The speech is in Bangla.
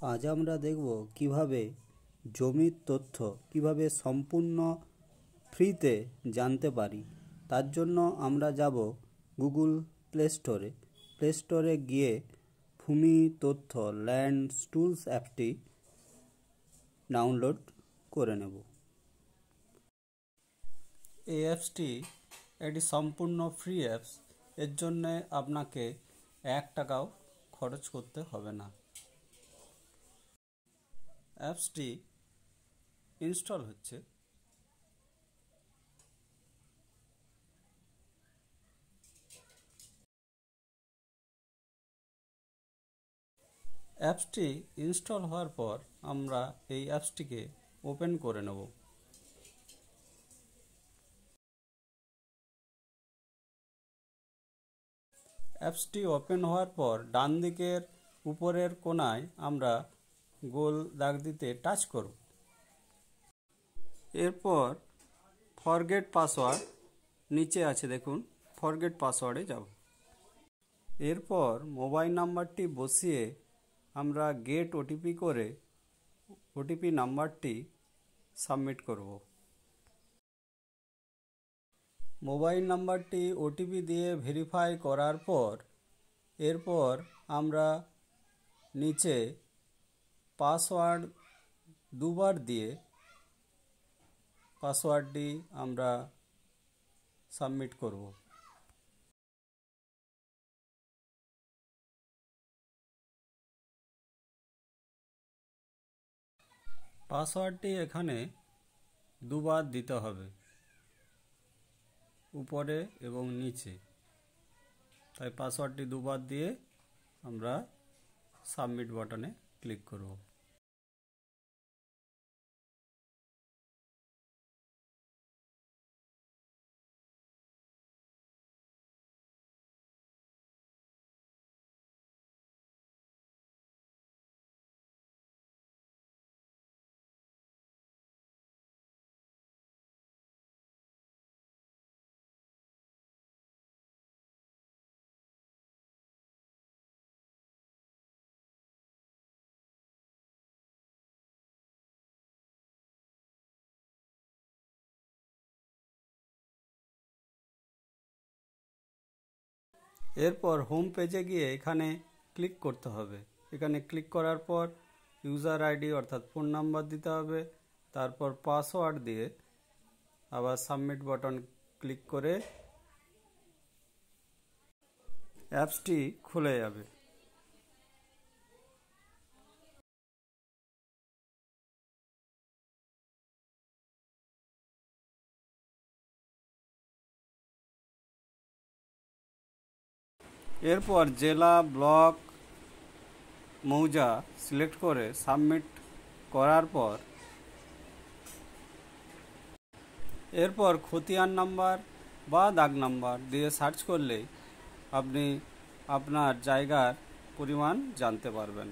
আজ আমরা দেখব কিভাবে জমির তথ্য কিভাবে সম্পূর্ণ ফ্রিতে জানতে পারি। তার জন্য আমরা যাব গুগল প্লে স্টোরে গিয়ে ভূমি তথ্য ল্যান্ড টুলস অ্যাপটি ডাউনলোড করে নেব। এই অ্যাপসটি একটি সম্পূর্ণ ফ্রি অ্যাপস। এর জন্যে আপনাকে 1 টাকাও খরচ করতে হবে না। অ্যাপসটি ইনস্টল হচ্ছে। অ্যাপসটি ইনস্টল হওয়ার পর আমরা এই অ্যাপসটিকে ওপেন করে নেব। অ্যাপসটি ওপেন হওয়ার পর ডান দিকের উপরের কোণায় আমরা গোল দাগ দিতে টাচ করব। এরপর ফরগেট পাসওয়ার্ড নিচে আছে, দেখুন ফরগেট পাসওয়ার্ডে যাব। এরপর মোবাইল নাম্বারটি বসিয়ে আমরা গেট ওটিপি করে ওটিপি নাম্বারটি সাবমিট করব। মোবাইল নাম্বারটি ওটিপি দিয়ে ভেরিফাই করার পর এরপর আমরা নিচে পাসওয়ার্ড 2 বার দিয়ে পাসওয়ার্ডটি আমরা সাবমিট করব। পাসওয়ার্ডটি এখানে 2 বার দিতে হবে, উপরে এবং নিচে। তাই পাসওয়ার্ডটি 2 বার দিয়ে আমরা সাবমিট বাটনে ক্লিক করব। এরপর হোম পেজে গিয়ে এখানে ক্লিক করতে হবে। এখানে ক্লিক করার পর ইউজার আইডি অর্থাৎ ফোন নাম্বার দিতে হবে, তারপর পাসওয়ার্ড দিয়ে আবার সাবমিট বাটন ক্লিক করে অ্যাপসটি খুলে যাবে। এরপর জেলা, ব্লক, মৌজা সিলেক্ট করে সাবমিট করার পর এরপর খতিয়ান নাম্বার বা দাগ নাম্বার দিয়ে সার্চ করলেই আপনি আপনার জায়গার পরিমাণ জানতে পারবেন।